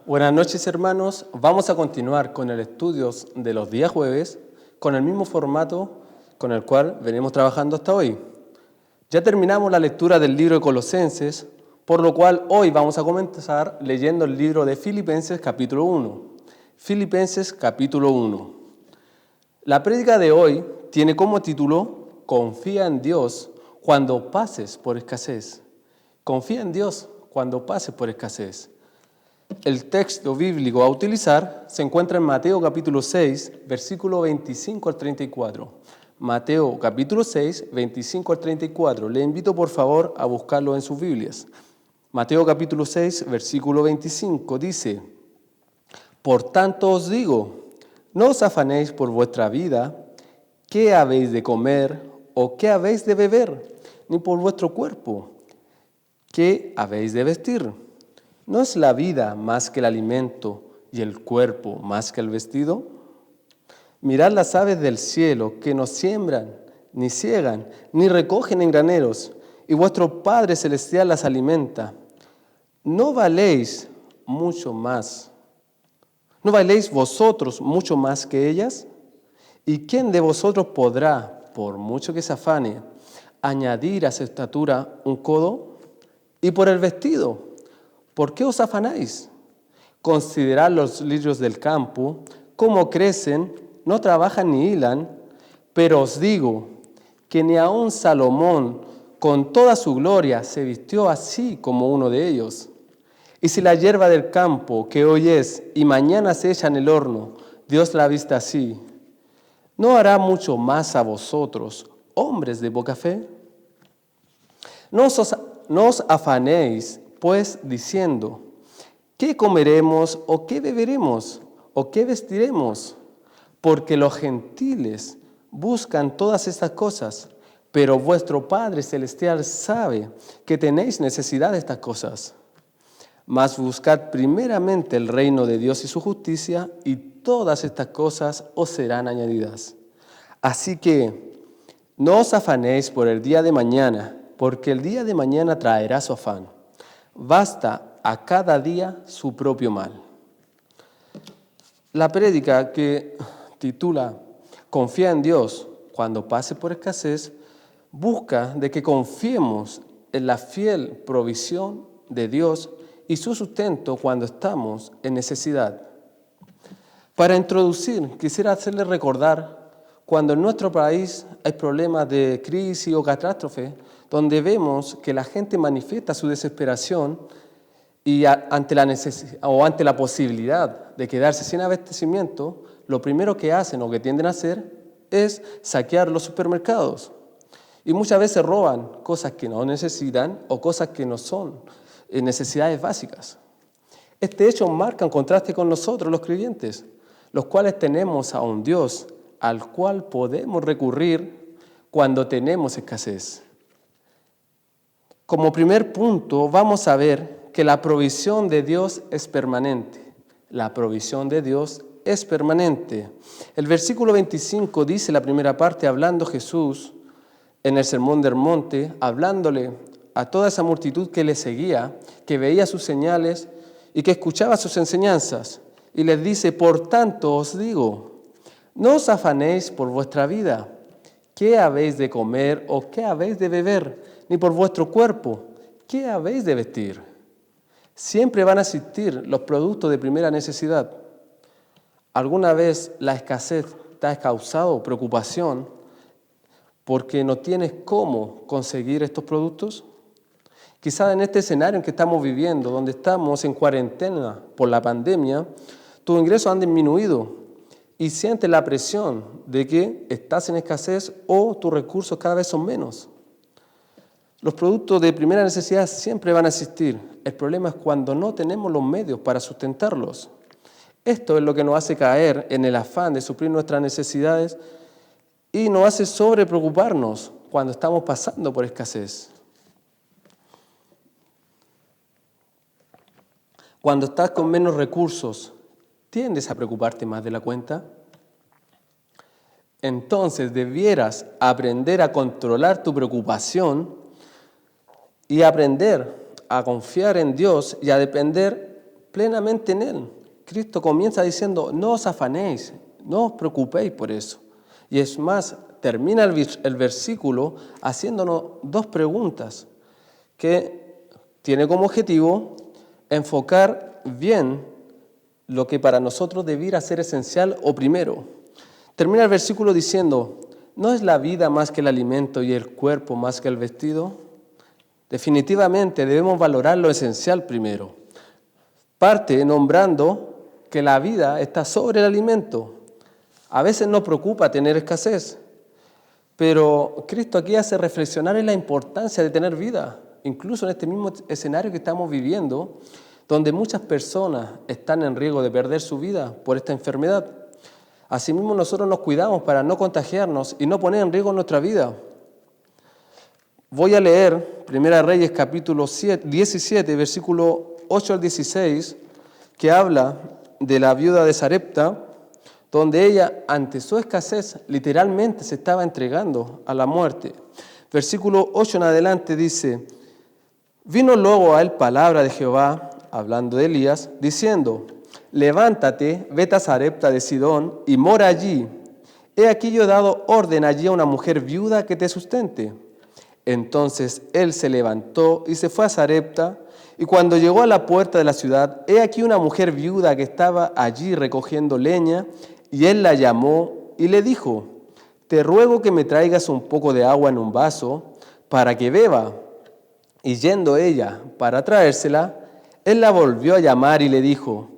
Buenas noches, hermanos. Vamos a continuar con el estudio de los días jueves con el mismo formato con el cual venimos trabajando hasta hoy. Ya terminamos la lectura del libro de Colosenses, por lo cual hoy vamos a comenzar leyendo el libro de Filipenses capítulo 1. Filipenses capítulo 1. La prédica de hoy tiene como título Confía en Dios cuando pases por escasez. Confía en Dios cuando pases por escasez. El texto bíblico a utilizar se encuentra en Mateo capítulo 6, versículo 25 al 34. Mateo capítulo 6, 25 al 34. Le invito por favor a buscarlo en sus Biblias. Mateo capítulo 6, versículo 25 dice: Por tanto os digo, no os afanéis por vuestra vida, qué habéis de comer o qué habéis de beber, ni por vuestro cuerpo, qué habéis de vestir. ¿No es la vida más que el alimento y el cuerpo más que el vestido? Mirad las aves del cielo, que no siembran, ni ciegan, ni recogen en graneros, y vuestro Padre Celestial las alimenta. ¿No valéis vosotros mucho más que ellas? ¿Y quién de vosotros podrá, por mucho que se afane, añadir a su estatura un codo? Y por el vestido, ¿por qué os afanáis? Considerad los lirios del campo, cómo crecen, no trabajan ni hilan, pero os digo que ni aun Salomón, con toda su gloria, se vistió así como uno de ellos. Y si la hierba del campo, que hoy es y mañana se echa en el horno, Dios la viste así, ¿no hará mucho más a vosotros, hombres de poca fe? No os afanéis, pues, diciendo, ¿qué comeremos o qué beberemos o qué vestiremos? Porque los gentiles buscan todas estas cosas, pero vuestro Padre Celestial sabe que tenéis necesidad de estas cosas. Mas buscad primeramente el reino de Dios y su justicia, y todas estas cosas os serán añadidas. Así que no os afanéis por el día de mañana, porque el día de mañana traerá su afán. Basta a cada día su propio mal. La prédica que titula Confía en Dios cuando pase por escasez busca de que confiemos en la fiel provisión de Dios y su sustento cuando estamos en necesidad. Para introducir, quisiera hacerles recordar cuando en nuestro país hay problemas de crisis o catástrofe, donde vemos que la gente manifiesta su desesperación y ante la posibilidad de quedarse sin abastecimiento, lo primero que hacen o que tienden a hacer es saquear los supermercados. Y muchas veces roban cosas que no necesitan o cosas que no son necesidades básicas. Este hecho marca un contraste con nosotros, los creyentes, los cuales tenemos a un Dios al cual podemos recurrir cuando tenemos escasez. Como primer punto, vamos a ver que la provisión de Dios es permanente. La provisión de Dios es permanente. El versículo 25 dice la primera parte, hablando Jesús en el Sermón del Monte, hablándole a toda esa multitud que le seguía, que veía sus señales y que escuchaba sus enseñanzas. Y les dice, por tanto os digo, no os afanéis por vuestra vida, qué habéis de comer o qué habéis de beber, ni por vuestro cuerpo, qué habéis de vestir. Siempre van a existir los productos de primera necesidad. ¿Alguna vez la escasez te ha causado preocupación porque no tienes cómo conseguir estos productos? Quizás en este escenario en que estamos viviendo, donde estamos en cuarentena por la pandemia, tus ingresos han disminuido y sientes la presión de que estás en escasez o tus recursos cada vez son menos. Los productos de primera necesidad siempre van a existir. El problema es cuando no tenemos los medios para sustentarlos. Esto es lo que nos hace caer en el afán de suplir nuestras necesidades y nos hace sobrepreocuparnos cuando estamos pasando por escasez. Cuando estás con menos recursos, ¿tiendes a preocuparte más de la cuenta? Entonces debieras aprender a controlar tu preocupación y aprender a confiar en Dios y a depender plenamente en Él. Cristo comienza diciendo, no os afanéis, no os preocupéis por eso. Y es más, termina el versículo haciéndonos dos preguntas que tiene como objetivo enfocar bien lo que para nosotros debiera ser esencial o primero. Termina el versículo diciendo, ¿no es la vida más que el alimento y el cuerpo más que el vestido? Definitivamente debemos valorar lo esencial primero. Parte nombrando que la vida está sobre el alimento. A veces nos preocupa tener escasez, pero Cristo aquí hace reflexionar en la importancia de tener vida, incluso en este mismo escenario que estamos viviendo, donde muchas personas están en riesgo de perder su vida por esta enfermedad. Asimismo, nosotros nos cuidamos para no contagiarnos y no poner en riesgo nuestra vida. Voy a leer 1 Reyes capítulo 17, versículo 8 al 16, que habla de la viuda de Sarepta, donde ella, ante su escasez, literalmente se estaba entregando a la muerte. Versículo 8 en adelante dice, vino luego a él palabra de Jehová, hablando de Elías, diciendo, levántate, vete a Sarepta de Sidón y mora allí. He aquí yo he dado orden allí a una mujer viuda que te sustente. Entonces él se levantó y se fue a Sarepta, y cuando llegó a la puerta de la ciudad, he aquí una mujer viuda que estaba allí recogiendo leña, y él la llamó y le dijo, te ruego que me traigas un poco de agua en un vaso para que beba. Y yendo ella para traérsela, él la volvió a llamar y le dijo,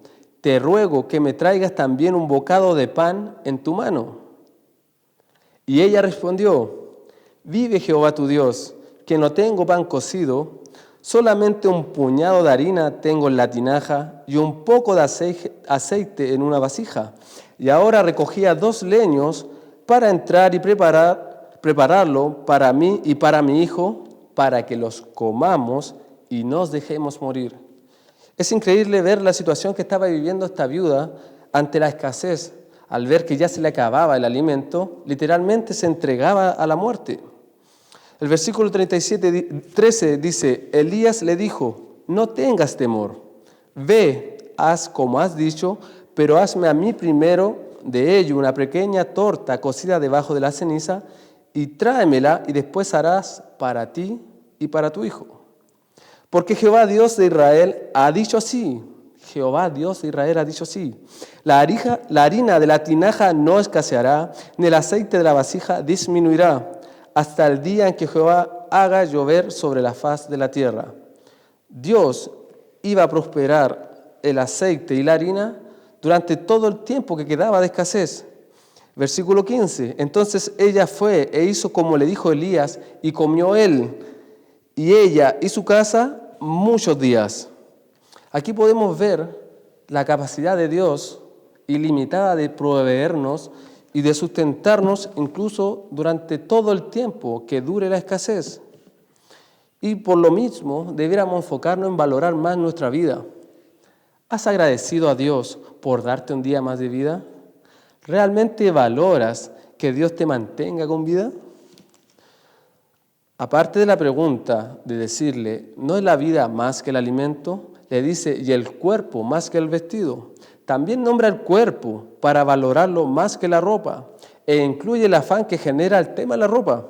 te ruego que me traigas también un bocado de pan en tu mano. Y ella respondió, vive Jehová tu Dios, que no tengo pan cocido, solamente un puñado de harina tengo en la tinaja y un poco de aceite en una vasija. Y ahora recogía 2 leños para entrar y prepararlo para mí y para mi hijo, para que los comamos y nos dejemos morir. Es increíble ver la situación que estaba viviendo esta viuda ante la escasez. Al ver que ya se le acababa el alimento, literalmente se entregaba a la muerte. El versículo 13 dice, Elías le dijo, no tengas temor, ve, haz como has dicho, pero hazme a mí primero de ello una pequeña torta cocida debajo de la ceniza y tráemela y después harás para ti y para tu hijo. Porque Jehová Dios de Israel ha dicho así, Jehová Dios de Israel ha dicho así, la harina de la tinaja no escaseará, ni el aceite de la vasija disminuirá, hasta el día en que Jehová haga llover sobre la faz de la tierra. Dios iba a prosperar el aceite y la harina durante todo el tiempo que quedaba de escasez. Versículo 15, entonces ella fue e hizo como le dijo Elías, y comió él, y ella y su casa muchos días. Aquí podemos ver la capacidad de Dios ilimitada de proveernos y de sustentarnos incluso durante todo el tiempo que dure la escasez. Y por lo mismo debiéramos enfocarnos en valorar más nuestra vida. ¿Has agradecido a Dios por darte un día más de vida? ¿Realmente valoras que Dios te mantenga con vida? Aparte de la pregunta de decirle, ¿no es la vida más que el alimento? Le dice, ¿y el cuerpo más que el vestido? También nombra el cuerpo para valorarlo más que la ropa e incluye el afán que genera el tema de la ropa,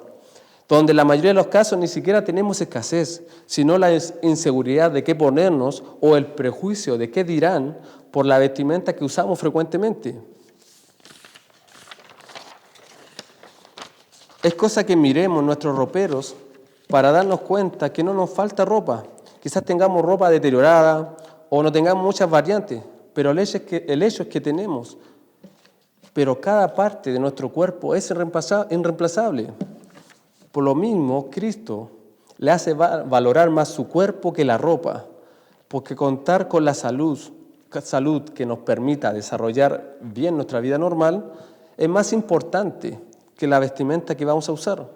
donde en la mayoría de los casos ni siquiera tenemos escasez, sino la inseguridad de qué ponernos o el prejuicio de qué dirán por la vestimenta que usamos frecuentemente. Es cosa que miremos nuestros roperos para darnos cuenta que no nos falta ropa. Quizás tengamos ropa deteriorada o no tengamos muchas variantes, pero el hecho es que tenemos. Pero cada parte de nuestro cuerpo es irreemplazable. Por lo mismo, Cristo le hace valorar más su cuerpo que la ropa, porque contar con la salud que nos permita desarrollar bien nuestra vida normal es más importante que la vestimenta que vamos a usar.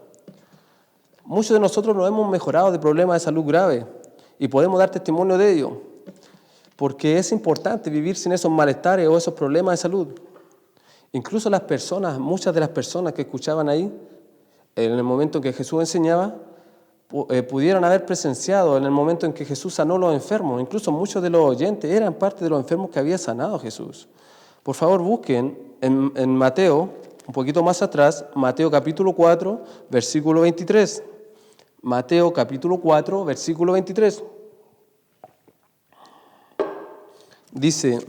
Muchos de nosotros nos hemos mejorado de problemas de salud graves y podemos dar testimonio de ello, porque es importante vivir sin esos malestares o esos problemas de salud. Incluso muchas de las personas que escuchaban ahí, en el momento en que Jesús enseñaba, pudieron haber presenciado en el momento en que Jesús sanó a los enfermos. Incluso muchos de los oyentes eran parte de los enfermos que había sanado Jesús. Por favor, busquen en Mateo, un poquito más atrás, Mateo capítulo 4, versículo 23. Mateo capítulo 4, versículo 23. Dice,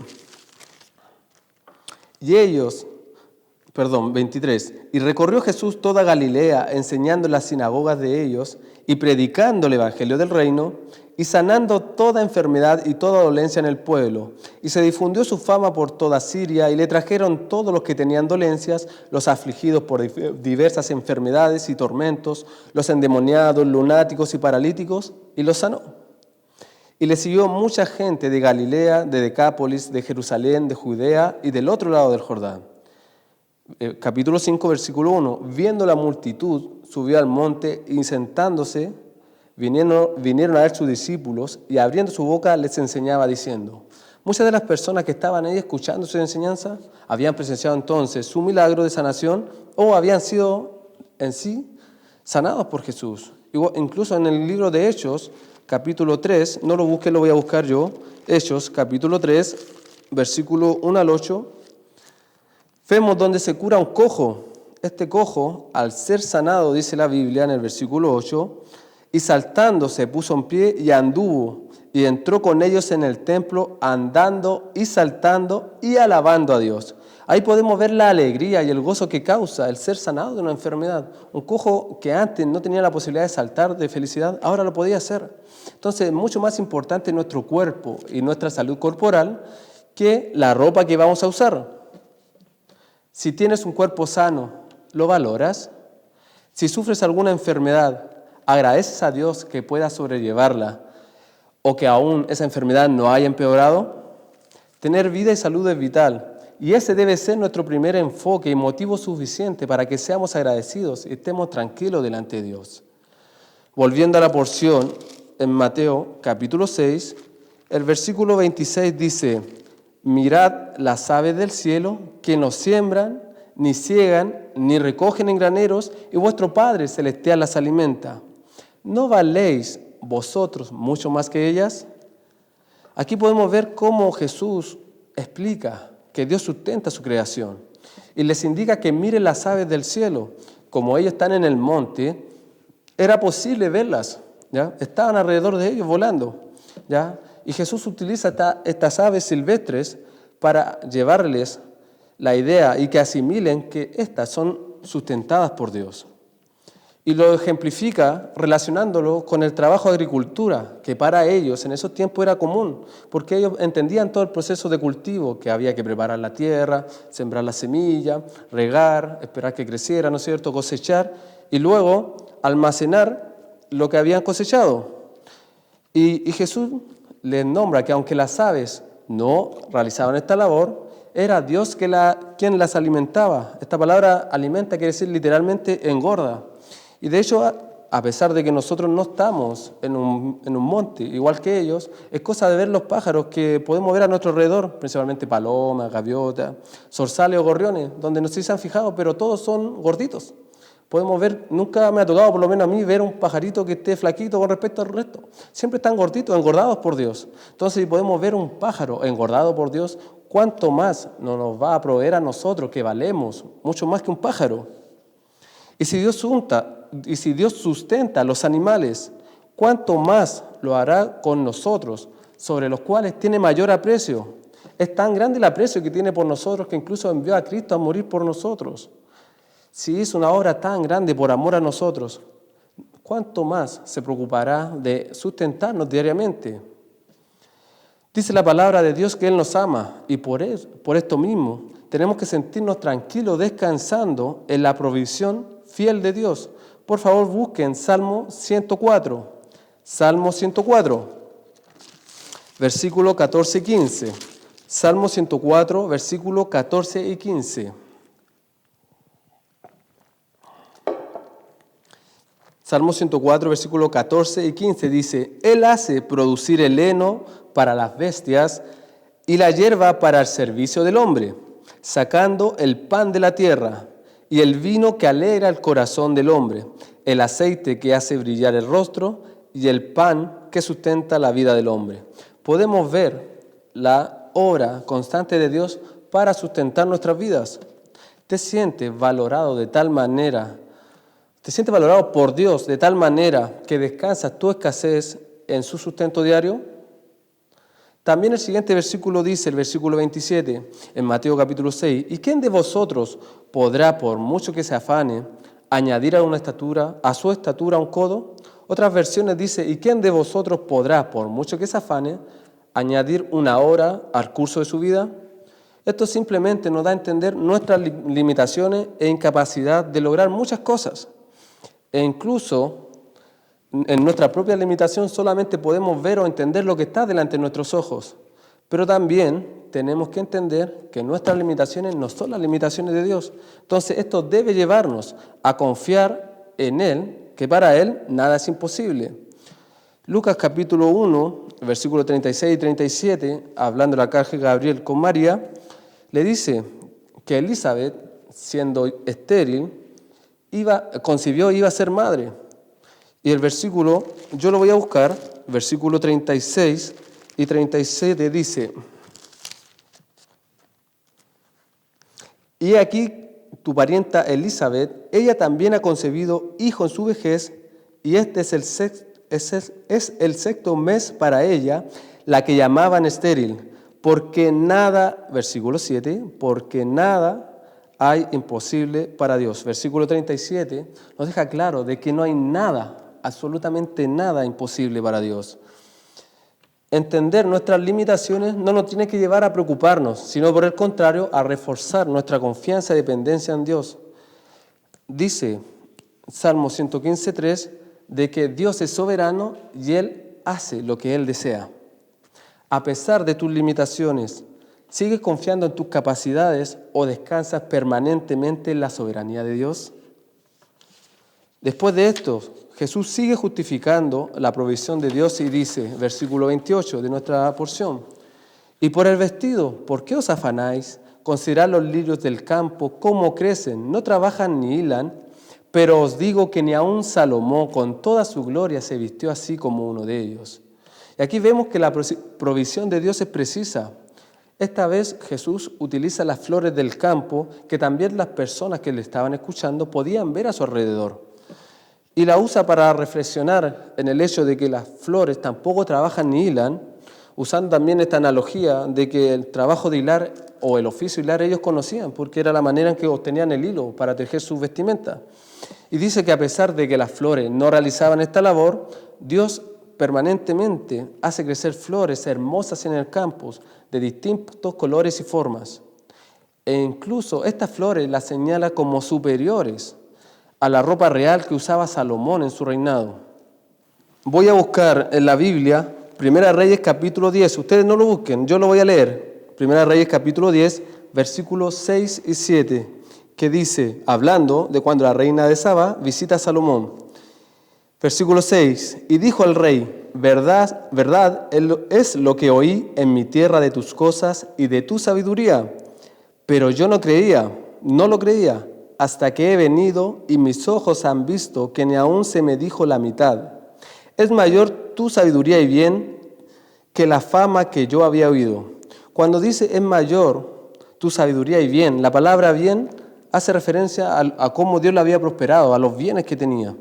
23. Y recorrió Jesús toda Galilea, enseñando en las sinagogas de ellos y predicando el evangelio del reino y sanando toda enfermedad y toda dolencia en el pueblo. Y se difundió su fama por toda Siria y le trajeron todos los que tenían dolencias, los afligidos por diversas enfermedades y tormentos, los endemoniados, lunáticos y paralíticos, y los sanó. Y le siguió mucha gente de Galilea, de Decápolis, de Jerusalén, de Judea y del otro lado del Jordán. Capítulo 5, versículo 1. Viendo la multitud, subió al monte y sentándose, vinieron a ver sus discípulos y abriendo su boca les enseñaba diciendo. Muchas de las personas que estaban ahí escuchando su enseñanza habían presenciado entonces su milagro de sanación o habían sido en sí sanados por Jesús. Incluso en el libro de Hechos, capítulo 3, no lo busque, lo voy a buscar yo. Hechos, capítulo 3, versículo 1 al 8. Vemos donde se cura un cojo. Este cojo, al ser sanado, dice la Biblia en el versículo 8, y saltando se puso en pie y anduvo, y entró con ellos en el templo, andando y saltando y alabando a Dios. Ahí podemos ver la alegría y el gozo que causa el ser sanado de una enfermedad. Un cojo que antes no tenía la posibilidad de saltar de felicidad, ahora lo podía hacer. Entonces, es mucho más importante nuestro cuerpo y nuestra salud corporal que la ropa que vamos a usar. Si tienes un cuerpo sano, ¿lo valoras? Si sufres alguna enfermedad, ¿agradeces a Dios que puedas sobrellevarla o que aún esa enfermedad no haya empeorado? Tener vida y salud es vital. Y ese debe ser nuestro primer enfoque y motivo suficiente para que seamos agradecidos y estemos tranquilos delante de Dios. Volviendo a la porción, en Mateo capítulo 6, el versículo 26 dice, mirad las aves del cielo que no siembran, ni ciegan, ni recogen en graneros, y vuestro Padre celestial las alimenta. ¿No valéis vosotros mucho más que ellas? Aquí podemos ver cómo Jesús explica que Dios sustenta su creación y les indica que miren las aves del cielo. Como ellos están en el monte, era posible verlas, ¿ya? Estaban alrededor de ellos volando, ¿ya? Y Jesús utiliza estas aves silvestres para llevarles la idea y que asimilen que estas son sustentadas por Dios. Y lo ejemplifica relacionándolo con el trabajo de agricultura, que para ellos en esos tiempos era común, porque ellos entendían todo el proceso de cultivo, que había que preparar la tierra, sembrar la semilla, regar, esperar que creciera, ¿no es cierto?, cosechar, y luego almacenar lo que habían cosechado. Y Jesús les nombra que aunque las aves no realizaban esta labor, era Dios quien las alimentaba. Esta palabra alimenta quiere decir literalmente engorda. Y de hecho, a pesar de que nosotros no estamos en un monte, igual que ellos, es cosa de ver los pájaros que podemos ver a nuestro alrededor, principalmente palomas, gaviotas, zorzales o gorriones, donde no sé si se han fijado, pero todos son gorditos. Podemos ver, nunca me ha tocado, por lo menos a mí, ver un pajarito que esté flaquito con respecto al resto. Siempre están gorditos, engordados por Dios. Entonces, si podemos ver un pájaro engordado por Dios, ¿cuánto más nos va a proveer a nosotros, que valemos mucho más que un pájaro? Y si Dios sustenta a los animales, ¿cuánto más lo hará con nosotros, sobre los cuales tiene mayor aprecio? Es tan grande el aprecio que tiene por nosotros que incluso envió a Cristo a morir por nosotros. Si hizo una obra tan grande por amor a nosotros, ¿cuánto más se preocupará de sustentarnos diariamente? Dice la palabra de Dios que Él nos ama y por esto mismo tenemos que sentirnos tranquilos descansando en la provisión fiel de Dios. Por favor, busquen Salmo 104. Salmo 104, versículo 14 y 15. Salmo 104, versículo 14 y 15. Salmo 104, versículo 14 y 15 dice, Él hace producir el heno para las bestias y la hierba para el servicio del hombre, sacando el pan de la tierra y el vino que alegra el corazón del hombre. el aceite que hace brillar el rostro y el pan que sustenta la vida del hombre. Podemos ver la obra constante de Dios para sustentar nuestras vidas. ¿Te sientes valorado de tal manera? ¿Te sientes valorado por Dios de tal manera que descansas tu escasez en su sustento diario? También el siguiente versículo dice, el versículo 27, en Mateo capítulo 6, ¿y quién de vosotros podrá, por mucho que se afane, añadir a su estatura un codo? Otras versiones dice, ¿y quién de vosotros podrá, por mucho que se afane, añadir una hora al curso de su vida? Esto simplemente nos da a entender nuestras limitaciones e incapacidad de lograr muchas cosas. E incluso en nuestra propia limitación solamente podemos ver o entender lo que está delante de nuestros ojos. Pero también tenemos que entender que nuestras limitaciones no son las limitaciones de Dios. Entonces esto debe llevarnos a confiar en Él, que para Él nada es imposible. Lucas capítulo 1, versículos 36 y 37, hablando del arcángel Gabriel con María, le dice que Elizabeth, siendo estéril, concibió y iba a ser madre. Y el versículo, yo lo voy a buscar, versículo 36 y 37 dice, y aquí tu parienta Elizabeth, ella también ha concebido hijo en su vejez, y este es el sexto mes para ella, la que llamaban estéril, porque nada, versículo 7, porque nada hay imposible para Dios. Versículo 37 nos deja claro de que no hay nada, absolutamente nada imposible para Dios. Entender nuestras limitaciones no nos tiene que llevar a preocuparnos, sino por el contrario, a reforzar nuestra confianza y dependencia en Dios. Dice Salmo 115:3 de que Dios es soberano y Él hace lo que Él desea. A pesar de tus limitaciones, ¿sigues confiando en tus capacidades o descansas permanentemente en la soberanía de Dios? Después de esto, Jesús sigue justificando la provisión de Dios y dice, versículo 28 de nuestra porción, y por el vestido, ¿por qué os afanáis? Considerad los lirios del campo, cómo crecen, no trabajan ni hilan, pero os digo que ni aun Salomón con toda su gloria se vistió así como uno de ellos. Y aquí vemos que la provisión de Dios es precisa. Esta vez Jesús utiliza las flores del campo que también las personas que le estaban escuchando podían ver a su alrededor. Y la usa para reflexionar en el hecho de que las flores tampoco trabajan ni hilan, usando también esta analogía de que el trabajo de hilar o el oficio de hilar ellos conocían, porque era la manera en que obtenían el hilo para tejer sus vestimentas. Y dice que a pesar de que las flores no realizaban esta labor, Dios permanentemente hace crecer flores hermosas en el campo de distintos colores y formas. E incluso estas flores las señala como superiores a la ropa real que usaba Salomón en su reinado. Voy a buscar en la Biblia, Primera Reyes capítulo 10, ustedes no lo busquen, yo lo voy a leer. Primera Reyes capítulo 10, versículos 6 y 7, que dice, hablando de cuando la reina de Saba visita a Salomón. Versículo 6, y dijo el rey, verdad es lo que oí en mi tierra de tus cosas y de tu sabiduría, pero yo no lo creía, hasta que he venido y mis ojos han visto que ni aún se me dijo la mitad. Es mayor tu sabiduría y bien que la fama que yo había oído. Cuando dice es mayor tu sabiduría y bien, la palabra bien hace referencia a cómo Dios le había prosperado, a los bienes que tenía.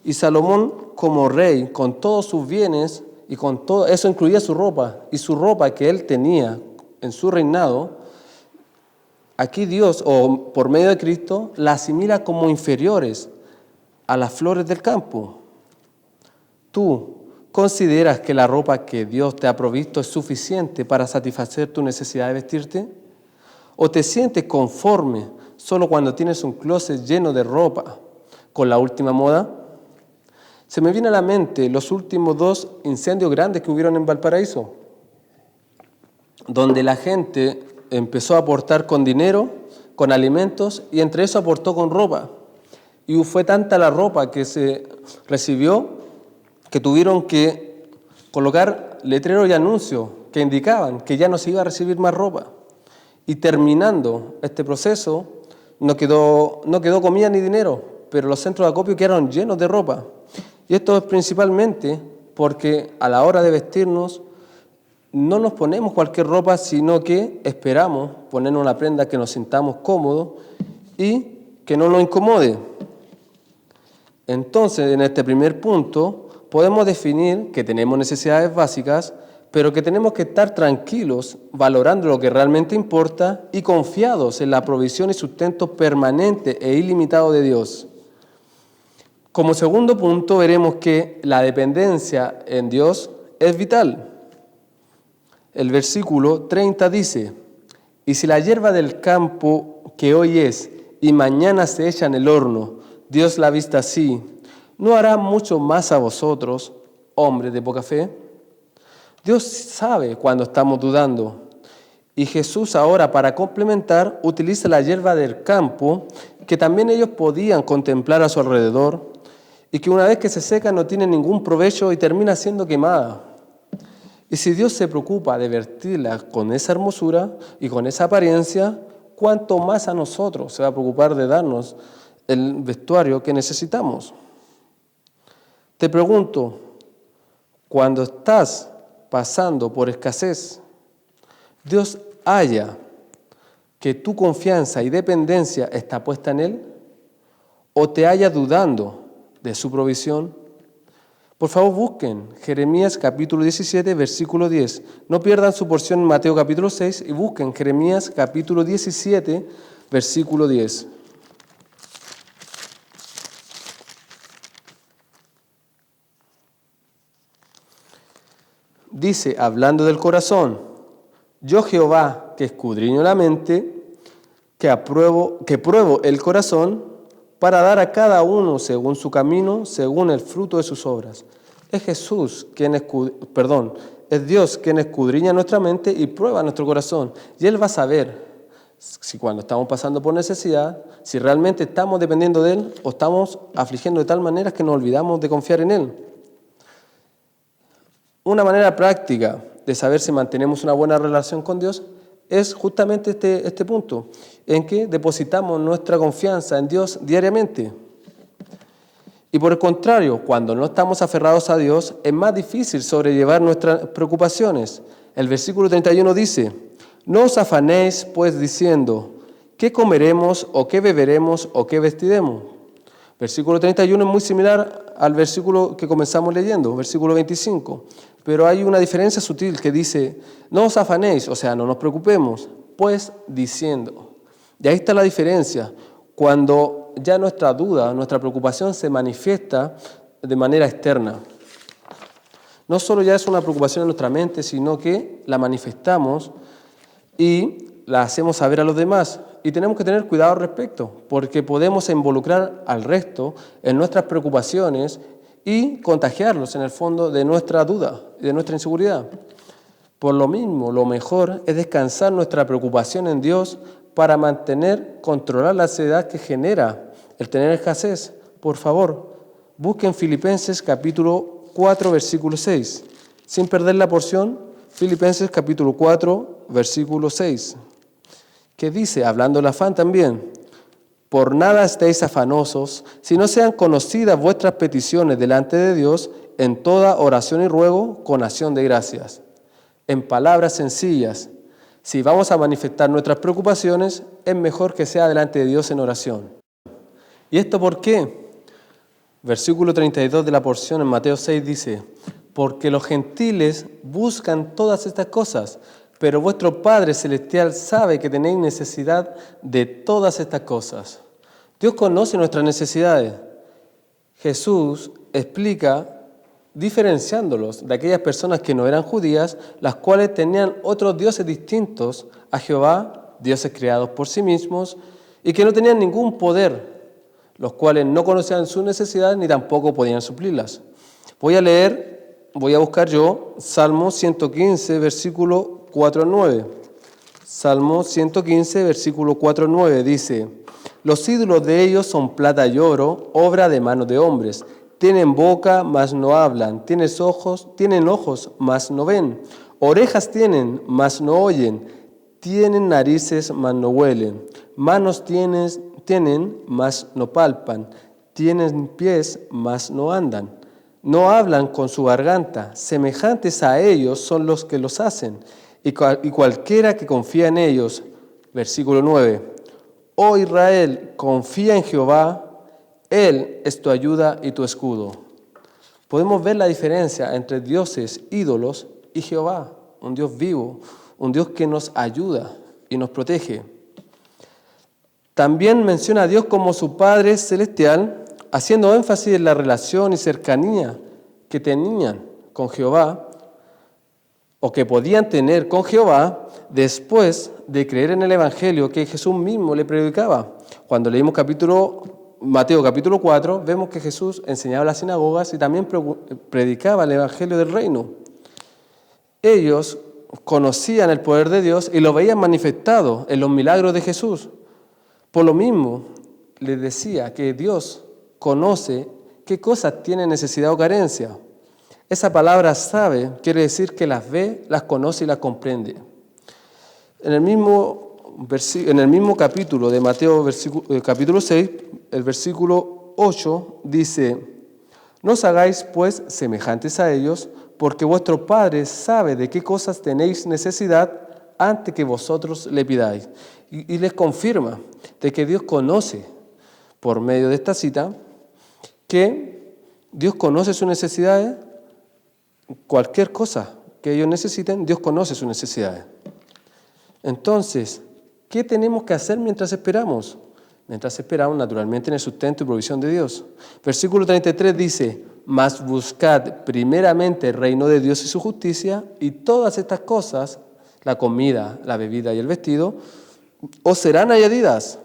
Y Salomón como rey, con todos sus bienes, y con todo eso incluía su ropa, y su ropa que él tenía en su reinado, aquí Dios, o por medio de Cristo, la asimila como inferiores a las flores del campo. ¿Tú consideras que la ropa que Dios te ha provisto es suficiente para satisfacer tu necesidad de vestirte? ¿O te sientes conforme solo cuando tienes un closet lleno de ropa con la última moda? Se me viene a la mente los últimos 2 incendios grandes que hubieron en Valparaíso, donde la gente empezó a aportar con dinero, con alimentos, y entre eso aportó con ropa. Y fue tanta la ropa que se recibió que tuvieron que colocar letreros y anuncios que indicaban que ya no se iba a recibir más ropa. Y terminando este proceso, no quedó comida ni dinero, pero los centros de acopio quedaron llenos de ropa. Y esto es principalmente porque a la hora de vestirnos no nos ponemos cualquier ropa, sino que esperamos ponernos una prenda que nos sintamos cómodos y que no nos incomode. Entonces, en este primer punto, podemos definir que tenemos necesidades básicas, pero que tenemos que estar tranquilos, valorando lo que realmente importa y confiados en la provisión y sustento permanente e ilimitado de Dios. Como segundo punto, veremos que la dependencia en Dios es vital. El versículo 30 dice: «Y si la hierba del campo que hoy es y mañana se echa en el horno, Dios la ha visto así, ¿no hará mucho más a vosotros, hombres de poca fe?». Dios sabe cuando estamos dudando. Y Jesús ahora, para complementar, utiliza la hierba del campo, que también ellos podían contemplar a su alrededor, y que una vez que se seca no tiene ningún provecho y termina siendo quemada. Y si Dios se preocupa de vertirla con esa hermosura y con esa apariencia, ¿cuánto más a nosotros se va a preocupar de darnos el vestuario que necesitamos? Te pregunto, cuando estás pasando por escasez, ¿Dios halla que tu confianza y dependencia está puesta en Él? ¿O te halla dudando de su provisión? Por favor, busquen Jeremías capítulo 17, versículo 10. No pierdan su porción en Mateo capítulo 6 y busquen Jeremías capítulo 17, versículo 10. Dice, hablando del corazón: «Yo Jehová, que escudriño la mente, que pruebo el corazón, para dar a cada uno según su camino, según el fruto de sus obras». Es es Dios quien escudriña nuestra mente y prueba nuestro corazón. Y Él va a saber si cuando estamos pasando por necesidad, si realmente estamos dependiendo de Él o estamos afligiendo de tal manera que nos olvidamos de confiar en Él. Una manera práctica de saber si mantenemos una buena relación con Dios es justamente este punto, en que depositamos nuestra confianza en Dios diariamente. Y por el contrario, cuando no estamos aferrados a Dios, es más difícil sobrellevar nuestras preocupaciones. El versículo 31 dice: «No os afanéis, pues, diciendo, ¿qué comeremos, o qué beberemos, o qué vestiremos?». Versículo 31 es muy similar al versículo que comenzamos leyendo, versículo 25. Pero hay una diferencia sutil que dice: «No os afanéis», o sea, no nos preocupemos, pues diciendo. Y ahí está la diferencia, cuando ya nuestra duda, nuestra preocupación se manifiesta de manera externa. No solo ya es una preocupación en nuestra mente, sino que la manifestamos y la hacemos saber a los demás. Y tenemos que tener cuidado al respecto, porque podemos involucrar al resto en nuestras preocupaciones y contagiarlos en el fondo de nuestra duda y de nuestra inseguridad. Por lo mismo, lo mejor es descansar nuestra preocupación en Dios para controlar la ansiedad que genera el tener escasez. Por favor, busquen Filipenses capítulo 4, versículo 6. Sin perder la porción, Filipenses capítulo 4, versículo 6. Que dice, hablando del afán también: «Por nada estéis afanosos, si no sean conocidas vuestras peticiones delante de Dios en toda oración y ruego con acción de gracias». En palabras sencillas, si vamos a manifestar nuestras preocupaciones, es mejor que sea delante de Dios en oración. ¿Y esto por qué? Versículo 32 de la porción en Mateo 6 dice: «Porque los gentiles buscan todas estas cosas, pero vuestro Padre Celestial sabe que tenéis necesidad de todas estas cosas». Dios conoce nuestras necesidades. Jesús explica diferenciándolos de aquellas personas que no eran judías, las cuales tenían otros dioses distintos a Jehová, dioses creados por sí mismos, y que no tenían ningún poder, los cuales no conocían sus necesidades ni tampoco podían suplirlas. Voy a buscar yo Salmo 115, versículo 4 al 9. Salmo 115, versículo 4 al 9 dice: «Los ídolos de ellos son plata y oro, obra de manos de hombres. Tienen boca, mas no hablan. Tienen ojos, mas no ven. Orejas tienen, mas no oyen. Tienen narices, mas no huelen. Manos tienen, mas no palpan. tienen pies, mas no andan. No hablan con su garganta. Semejantes a ellos son los que los hacen. Y cualquiera que confía en ellos. Versículo 9. Oh Israel, confía en Jehová. Él es tu ayuda y tu escudo. Podemos ver la diferencia entre dioses, ídolos y Jehová. Un Dios vivo, un Dios que nos ayuda y nos protege. También menciona a Dios como su Padre Celestial, haciendo énfasis en la relación y cercanía que tenían con Jehová, o que podían tener con Jehová, después de creer en el Evangelio que Jesús mismo le predicaba. Cuando leímos Mateo capítulo 4, vemos que Jesús enseñaba en las sinagogas y también predicaba el Evangelio del reino. Ellos conocían el poder de Dios y lo veían manifestado en los milagros de Jesús. Por lo mismo, les decía que Dios conoce qué cosas tienen necesidad o carencia. Esa palabra sabe quiere decir que las ve, las conoce y las comprende. En el mismo capítulo de Mateo, capítulo 6, el versículo 8 dice: no os hagáis pues semejantes a ellos, porque vuestro Padre sabe de qué cosas tenéis necesidad antes que vosotros le pidáis. Y les confirma de que Dios conoce, por medio de esta cita, que Dios conoce sus necesidades. Cualquier cosa que ellos necesiten, Dios conoce sus necesidades. Entonces, ¿qué tenemos que hacer mientras esperamos? Mientras esperamos, naturalmente, en el sustento y provisión de Dios. Versículo 33 dice: mas buscad primeramente el reino de Dios y su justicia, y todas estas cosas, la comida, la bebida y el vestido, os serán añadidas.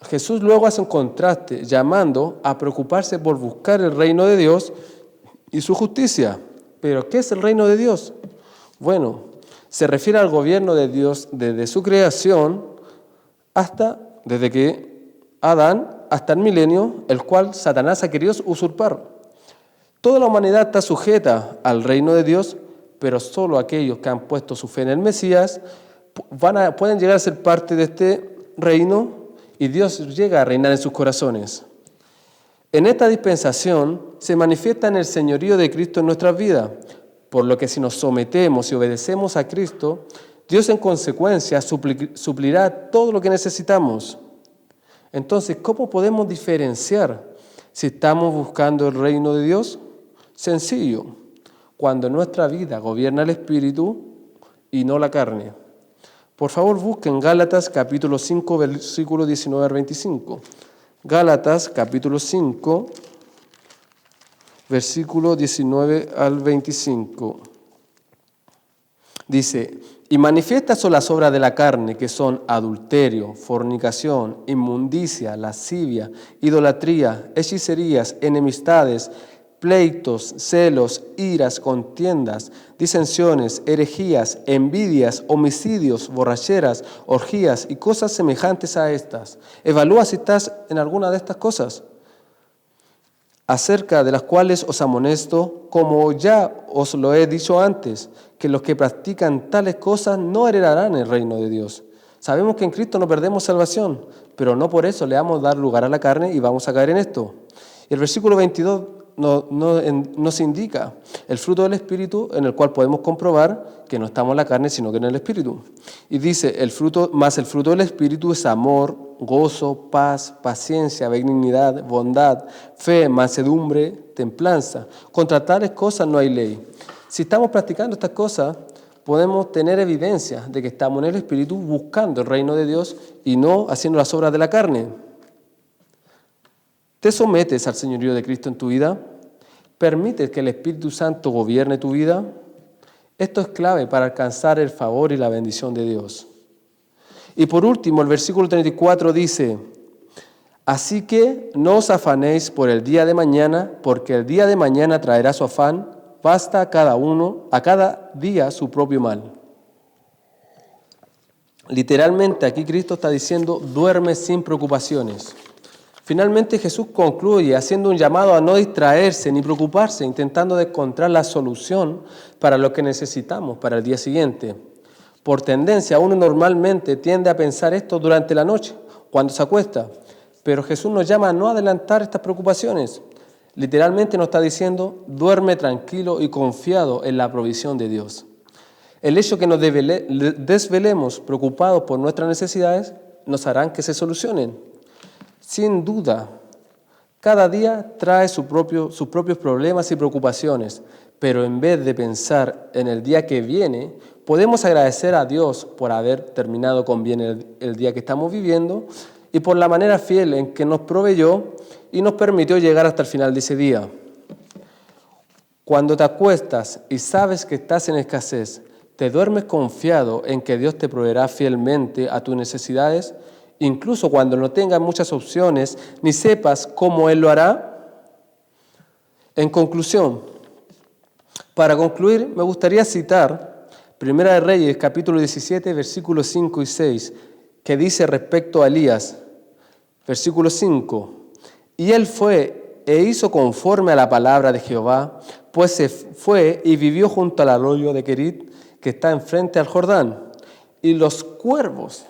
Jesús luego hace un contraste, llamando a preocuparse por buscar el reino de Dios y su justicia. ¿Pero qué es el reino de Dios? Bueno, se refiere al gobierno de Dios desde su creación desde que Adán hasta el milenio, el cual Satanás ha querido usurpar. Toda la humanidad está sujeta al reino de Dios, pero solo aquellos que han puesto su fe en el Mesías pueden llegar a ser parte de este reino y Dios llega a reinar en sus corazones. En esta dispensación se manifiesta en el señorío de Cristo en nuestras vidas, por lo que si nos sometemos y obedecemos a Cristo, Dios en consecuencia suplirá todo lo que necesitamos. Entonces, ¿cómo podemos diferenciar si estamos buscando el reino de Dios? Sencillo, cuando en nuestra vida gobierna el Espíritu y no la carne. Por favor, busquen Gálatas capítulo 5, versículo 19 al 25. Gálatas capítulo 5, versículo 19 al 25. Dice: y manifiestas son las obras de la carne, que son adulterio, fornicación, inmundicia, lascivia, idolatría, hechicerías, enemistades, pleitos, celos, iras, contiendas, disensiones, herejías, envidias, homicidios, borracheras, orgías y cosas semejantes a estas. Evalúa si estás en alguna de estas cosas, acerca de las cuales os amonesto, como ya os lo he dicho antes, que los que practican tales cosas no heredarán el reino de Dios. Sabemos que en Cristo no perdemos salvación, pero no por eso le vamos a dar lugar a la carne y vamos a caer en esto. Y el versículo 22 nos indica el fruto del Espíritu, en el cual podemos comprobar que no estamos en la carne, sino que en el Espíritu. Y dice: el fruto del Espíritu es amor, gozo, paz, paciencia, benignidad, bondad, fe, mansedumbre, templanza. Contra tales cosas no hay ley. Si estamos practicando estas cosas, podemos tener evidencia de que estamos en el Espíritu buscando el reino de Dios y no haciendo las obras de la carne. ¿Te sometes al señorío de Cristo en tu vida? ¿Permites que el Espíritu Santo gobierne tu vida? Esto es clave para alcanzar el favor y la bendición de Dios. Y por último, el versículo 34 dice: así que no os afanéis por el día de mañana, porque el día de mañana traerá su afán. Basta a cada día su propio mal. Literalmente aquí Cristo está diciendo: duerme sin preocupaciones. Finalmente Jesús concluye haciendo un llamado a no distraerse ni preocuparse, intentando encontrar la solución para lo que necesitamos para el día siguiente. Por tendencia, uno normalmente tiende a pensar esto durante la noche, cuando se acuesta. Pero Jesús nos llama a no adelantar estas preocupaciones. Literalmente nos está diciendo, duerme tranquilo y confiado en la provisión de Dios. El hecho que nos desvelemos preocupados por nuestras necesidades nos harán que se solucionen. Sin duda, cada día trae sus propios problemas y preocupaciones, pero en vez de pensar en el día que viene, podemos agradecer a Dios por haber terminado con bien el día que estamos viviendo y por la manera fiel en que nos proveyó y nos permitió llegar hasta el final de ese día. Cuando te acuestas y sabes que estás en escasez, ¿te duermes confiado en que Dios te proveerá fielmente a tus necesidades, incluso cuando no tengas muchas opciones ni sepas cómo Él lo hará? En conclusión, para concluir, me gustaría citar Primera de Reyes, capítulo 17, versículos 5 y 6, que dice respecto a Elías, versículo 5, y él fue e hizo conforme a la palabra de Jehová, pues se fue y vivió junto al arroyo de Querit, que está enfrente al Jordán, y los cuervos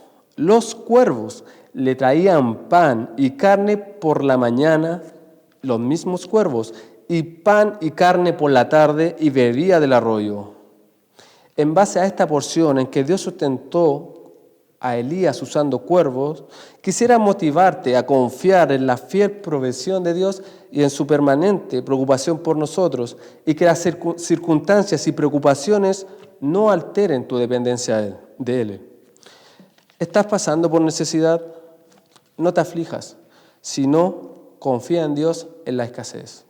le traían pan y carne por la mañana, los mismos cuervos, y pan y carne por la tarde, y bebía del arroyo. En base a esta porción en que Dios sustentó a Elías usando cuervos, quisiera motivarte a confiar en la fiel provisión de Dios y en su permanente preocupación por nosotros, y que las circunstancias y preocupaciones no alteren tu dependencia de Él. ¿Estás pasando por necesidad? No te aflijas, sino confía en Dios en la escasez.